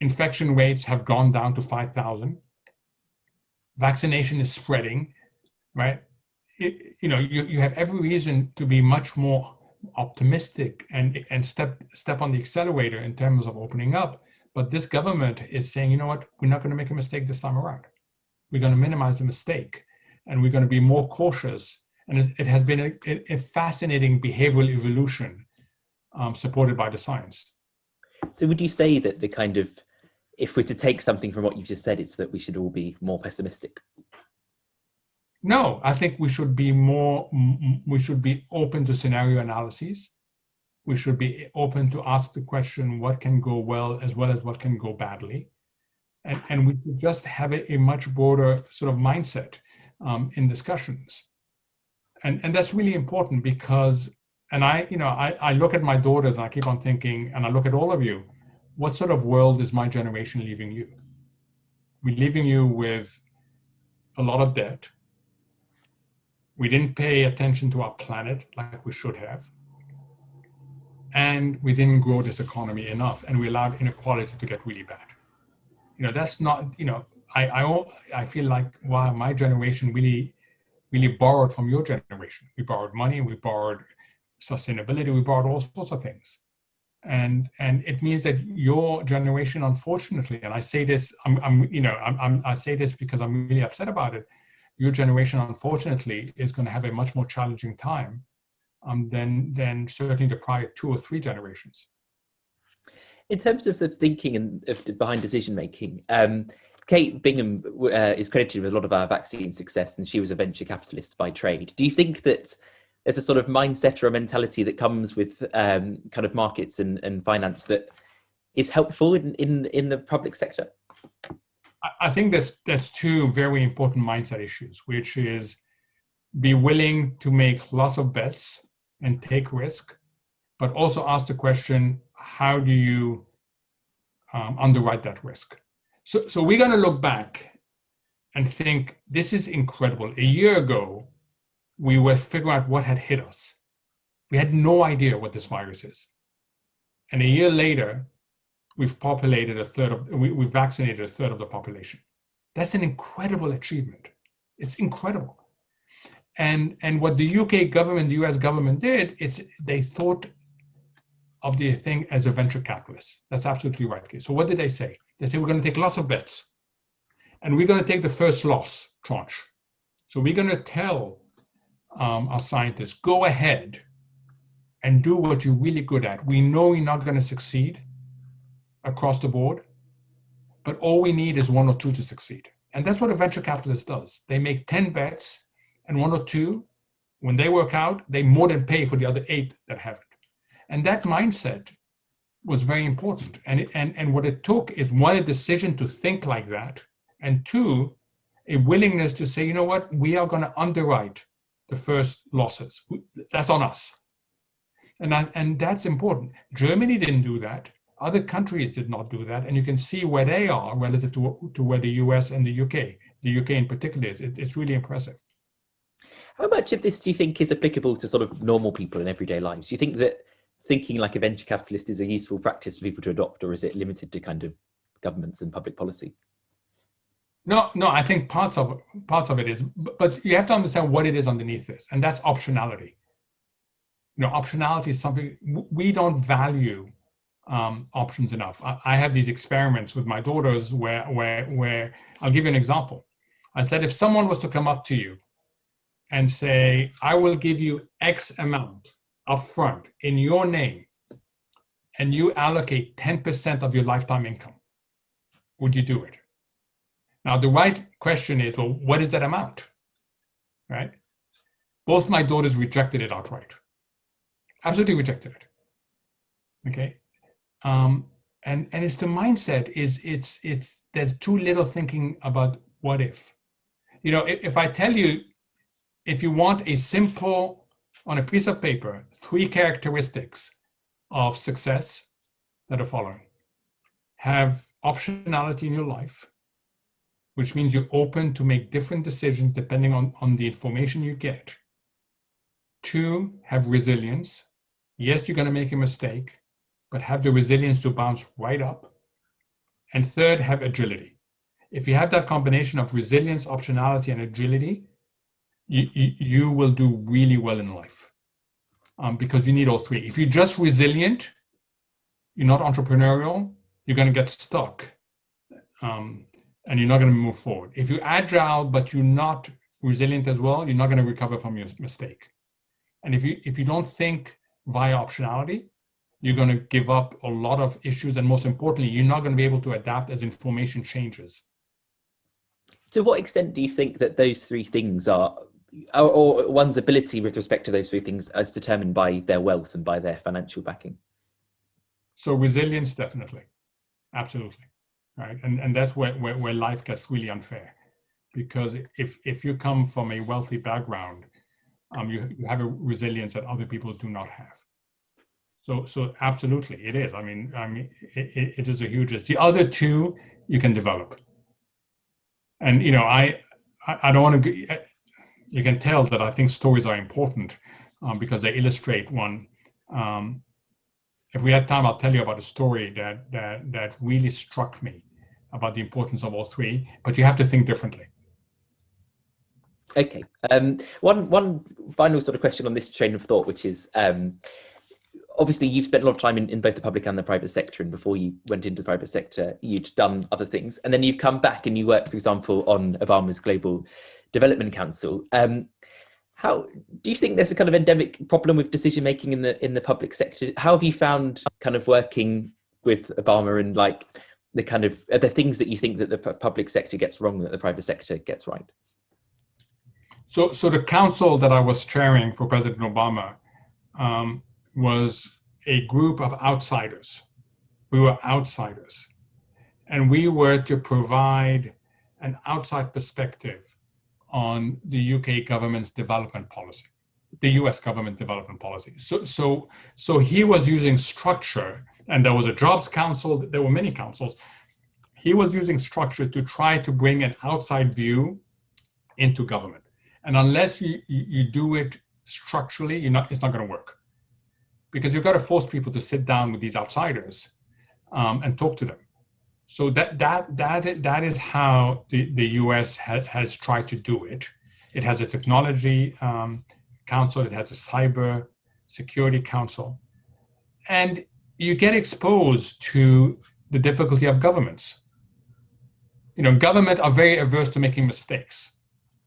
Infection rates have gone down to 5,000. Vaccination is spreading, right? You have every reason to be much more optimistic and step on the accelerator in terms of opening up. But this government is saying, you know what, we're not going to make a mistake this time around. We're going to minimize the mistake, and we're going to be more cautious. And it has been a fascinating behavioral evolution supported by the science. So would you say that the kind of, if we're to take something from what you've just said, it's that we should all be more pessimistic? No, I think we should be open to scenario analyses. We should be open to ask the question, what can go well as what can go badly. And we should just have a much broader sort of mindset in discussions. And that's really important because, and I look at my daughters and I keep on thinking, and I look at all of you, what sort of world is my generation leaving you? We're leaving you with a lot of debt. We didn't pay attention to our planet like we should have. and we didn't grow this economy enough, and we allowed inequality to get really bad. That's not, I feel like, wow, my generation really borrowed from your generation. We borrowed money, we borrowed sustainability, we borrowed all sorts of things. And it means that your generation, unfortunately, and I say this, I say this because I'm really upset about it. Your generation, unfortunately, is going to have a much more challenging time than certainly the prior 2 or 3 generations. In terms of the thinking and behind decision making, Kate Bingham is credited with a lot of our vaccine success, and she was a venture capitalist by trade. Do you think that there's a sort of mindset or a mentality that comes with kind of markets and finance that is helpful in the public sector? I think there's 2 very important mindset issues, which is be willing to make lots of bets and take risk, but also ask the question, how do you underwrite that risk? So we're going to look back and think, this is incredible. A year ago, we were figuring out what had hit us. We had no idea what this virus is. And a year later, we've vaccinated a third of the population. That's an incredible achievement. It's incredible. And what the UK government, the US government did is they thought of the thing as a venture capitalist. That's absolutely right. So what did they say? They said, we're going to take lots of bets, and we're going to take the first loss tranche. So we're going to tell our scientists, go ahead and do what you're really good at. We know you're not going to succeed across the board, but all we need is 1 or 2 to succeed. And that's what a venture capitalist does. They make 10 bets, and 1 or 2, when they work out, they more than pay for the other 8 that haven't. And that mindset was very important. And what it took is, 1, a decision to think like that, and 2, a willingness to say, you know what, we are going to underwrite the first losses. That's on us. And that's important. Germany didn't do that. Other countries did not do that. And you can see where they are relative to where the US and the UK in particular is. It's really impressive. How much of this do you think is applicable to sort of normal people in everyday lives? Do you think that thinking like a venture capitalist is a useful practice for people to adopt, or is it limited to kind of governments and public policy? No, I think parts of it is, but you have to understand what it is underneath this, and that's optionality. Optionality is something we don't value options enough. I have these experiments with my daughters where I'll give you an example. I said, if someone was to come up to you and say, I will give you X amount upfront in your name, and you allocate 10% of your lifetime income, would you do it? Now, the right question is, well, what is that amount, right? Both my daughters rejected it outright. Absolutely rejected it, okay? And it's the mindset, it's there's too little thinking about what if. If I tell you, if you want a simple, on a piece of paper, 3 characteristics of success that are following. Have optionality in your life, which means you're open to make different decisions depending on the information you get. 2, have resilience. Yes, you're going to make a mistake, but have the resilience to bounce right up. And 3rd, have agility. If you have that combination of resilience, optionality, and agility, you will do really well in life, because you need all 3. If you're just resilient, you're not entrepreneurial, you're going to get stuck, and you're not going to move forward. If you're agile, but you're not resilient as well, you're not going to recover from your mistake. And if you don't think via optionality, you're going to give up a lot of issues, and most importantly, you're not going to be able to adapt as information changes. To what extent do you think that those 3 things are, or one's ability with respect to those 3 things, as determined by their wealth and by their financial backing? So resilience, definitely, absolutely, right? And that's where life gets really unfair, because if you come from a wealthy background, you have a resilience that other people do not have. So absolutely, it is. I mean, it is a huge. The other 2 you can develop, and I don't want to. You can tell that I think stories are important, because they illustrate one. if we had time, I'll tell you about a story that really struck me about the importance of all three, but you have to think differently. Okay. One final sort of question on this train of thought, which is, obviously you've spent a lot of time in both the public and the private sector, and before you went into the private sector, you'd done other things, and then you've come back and you worked, for example, on Obama's Global Development Council. How do you think there's a kind of endemic problem with decision making in the public sector? How have you found kind of working with Obama, and like the kind of are there things that you think that the public sector gets wrong that the private sector gets right? So the council that I was chairing for President Obama was a group of outsiders. We were outsiders, and we were to provide an outside perspective on the UK government's development policy, the US government development policy. So he was using structure, and there was a jobs council, there were many councils. He was using structure to try to bring an outside view into government. And unless you do it structurally, it's not going to work. Because you've got to force people to sit down with these outsiders and talk to them. So that is how the US has tried to do it. It has a technology council, it has a cyber security council. And you get exposed to the difficulty of governments. Government are very averse to making mistakes.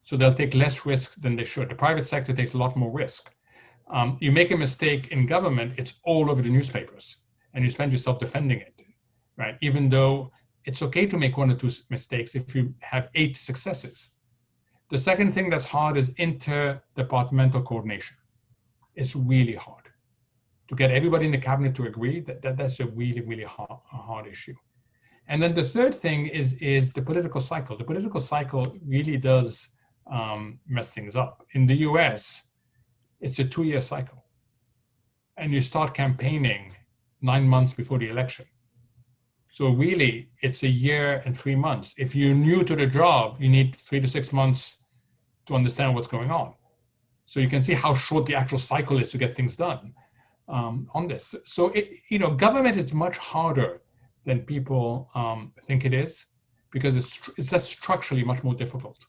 So they'll take less risk than they should. The private sector takes a lot more risk. You make a mistake in government, it's all over the newspapers, and you spend yourself defending it, right? Even though it's okay to make 1 or 2 mistakes if you have 8 successes. The second thing that's hard is interdepartmental coordination. It's really hard to get everybody in the cabinet to agree. That's a really, really hard issue. And then the third thing is the political cycle. The political cycle really does mess things up. In the US, it's a 2-year cycle. And you start campaigning 9 months before the election. So really, it's a year and 3 months. If you're new to the job, you need 3 to 6 months to understand what's going on. So you can see how short the actual cycle is to get things done on this. So, government is much harder than people think it is, because it's just structurally much more difficult.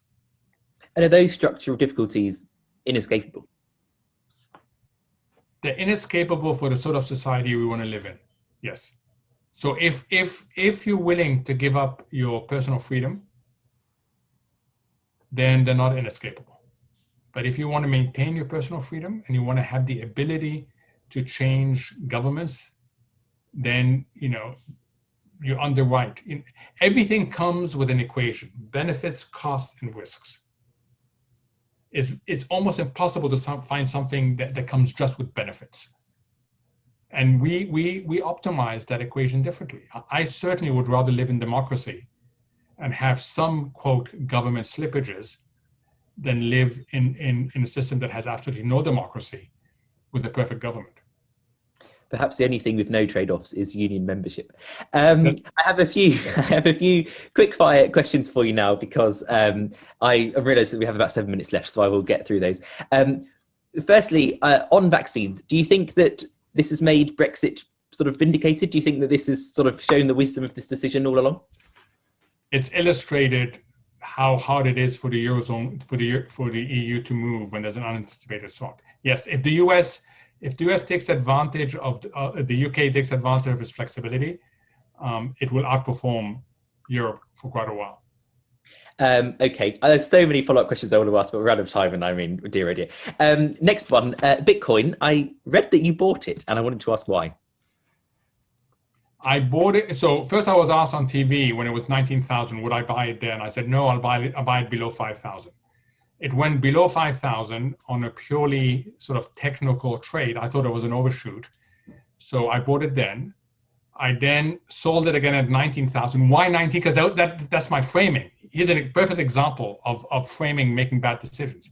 And are those structural difficulties inescapable? They're inescapable for the sort of society we want to live in. Yes. So if you're willing to give up your personal freedom, then they're not inescapable. But if you want to maintain your personal freedom and you want to have the ability to change governments, then you're underwrite. Everything comes with an equation: benefits, costs, and risks. It's almost impossible to find something that comes just with benefits. And we optimize that equation differently. I certainly would rather live in democracy and have some, quote, government slippages than live in a system that has absolutely no democracy with a perfect government. Perhaps the only thing with no trade-offs is union membership. I have a few quick fire questions for you now, because I realize that we have about 7 minutes left, so I will get through those. Firstly, on vaccines, do you think that this has made Brexit sort of vindicated? Do you think that this has sort of shown the wisdom of this decision all along? It's illustrated how hard it is for the Eurozone, for the EU to move when there's an unanticipated shock. Yes, if the US takes advantage of, the UK takes advantage of its flexibility, it will outperform Europe for quite a while. Okay, there's so many follow-up questions I want to ask, but we're out of time, and I mean, dear, oh dear. Next one, Bitcoin. I read that you bought it, and I wanted to ask why. I bought it. So first, I was asked on TV when it was 19,000, would I buy it there? And I said no, I'll buy it below 5,000. It went below 5,000 on a purely sort of technical trade. I thought it was an overshoot, so I bought it then. I then sold it again at 19,000. Why 19? Because that's my framing. Here's a perfect example of framing, making bad decisions.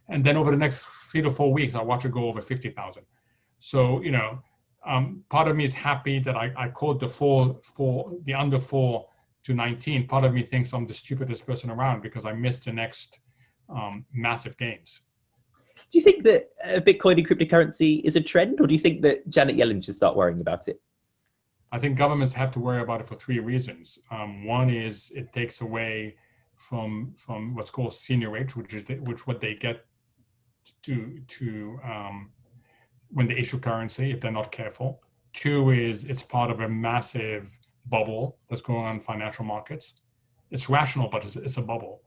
And then over the next 3 to 4 weeks, I watch it go over 50,000. So, part of me is happy that I called the under 4 to 19. Part of me thinks I'm the stupidest person around because I missed the next massive gains. Do you think that Bitcoin and cryptocurrency is a trend, or do you think that Janet Yellen should start worrying about it? I think governments have to worry about it for three reasons. One is it takes away from what's called seniorage, which is what they get to when they issue currency if they're not careful. Two is it's part of a massive bubble that's going on in financial markets. It's rational, but it's a bubble.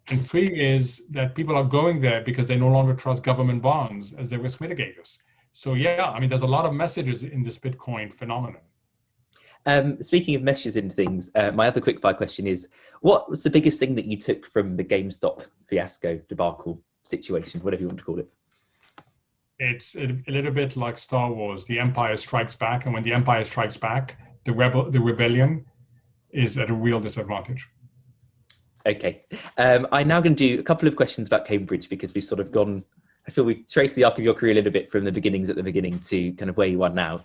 And three is that people are going there because they no longer trust government bonds as their risk mitigators. So yeah, I mean, there's a lot of messages in this Bitcoin phenomenon. Speaking of messages in things, my other quick fire question is, what was the biggest thing that you took from the GameStop fiasco, debacle, situation, whatever you want to call it? It's a little bit like Star Wars. The Empire strikes back, and when the Empire strikes back, the rebellion is at a real disadvantage. Okay. I'm now going to do a couple of questions about Cambridge, because we've sort of gone, I feel we've traced the arc of your career a little bit from the beginnings at the beginning to kind of where you are now.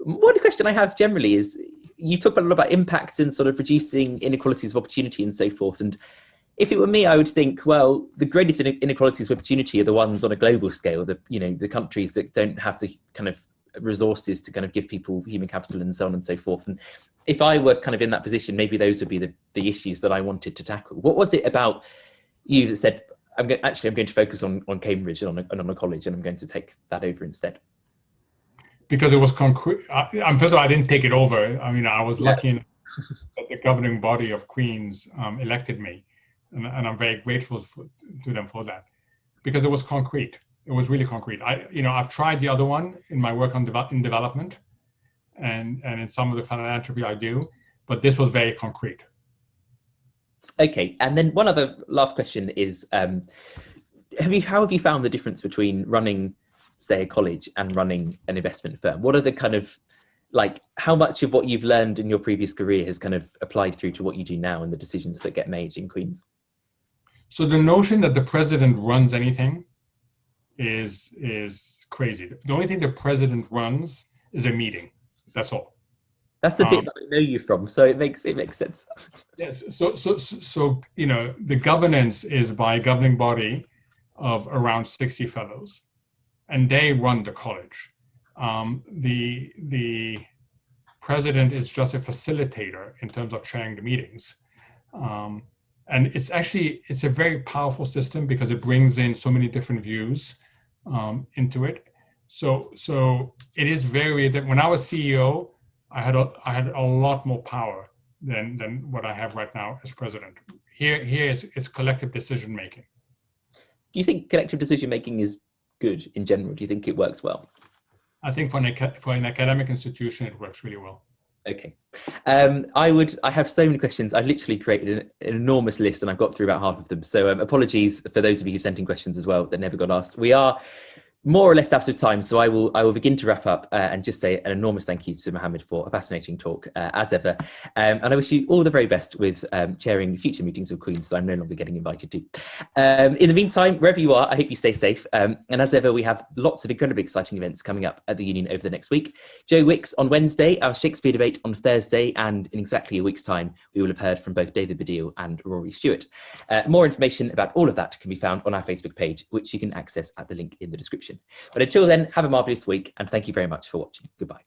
One question I have generally is, you talk a lot about impact and sort of reducing inequalities of opportunity and so forth. And if it were me, I would think, well, the greatest inequalities of opportunity are the ones on a global scale, the countries that don't have the kind of resources to kind of give people human capital and so on and so forth. And if I were kind of in that position, maybe those would be the issues that I wanted to tackle. What was it about you that said, I'm going to focus on Cambridge and on a college, and I'm going to take that over instead? Because it was concrete. First of all, I didn't take it over. I mean, I was lucky enough that the governing body of Queen's elected me. And I'm very grateful to them for that, because it was concrete. It was really concrete. I've tried the other one in my work in development and in some of the philanthropy I do, but this was very concrete. Okay, and then one other last question is, how have you found the difference between running, say, a college and running an investment firm? What are the kind of, like, how much of what you've learned in your previous career has kind of applied through to what you do now and the decisions that get made in Queen's? So the notion that the president runs anything is crazy. The only thing the president runs is a meeting. That's all. That's the bit that I know you from, so it makes sense. Yes. So the governance is by a governing body of around 60 fellows, and they run the college. The president is just a facilitator in terms of chairing the meetings. And it's a very powerful system because it brings in so many different views into it. So it is very, when I was CEO, I had a lot more power than what I have right now as president. Here it's collective decision making. Do you think collective decision making is good in general? Do you think it works well? I think for an academic institution, it works really well. Okay. I have so many questions. I've literally created an enormous list, and I've got through about half of them. So apologies for those of you who sent in questions as well that never got asked. We are more or less out of time, so I will begin to wrap up and just say an enormous thank you to Mohamed for a fascinating talk, as ever. And I wish you all the very best with chairing future meetings of Queen's that I'm no longer getting invited to. In the meantime, wherever you are, I hope you stay safe. And as ever, we have lots of incredibly exciting events coming up at the Union over the next week. Joe Wicks on Wednesday, our Shakespeare debate on Thursday, and in exactly a week's time, we will have heard from both David Baddiel and Rory Stewart. More information about all of that can be found on our Facebook page, which you can access at the link in the description. But until then, have a marvellous week, and thank you very much for watching. Goodbye.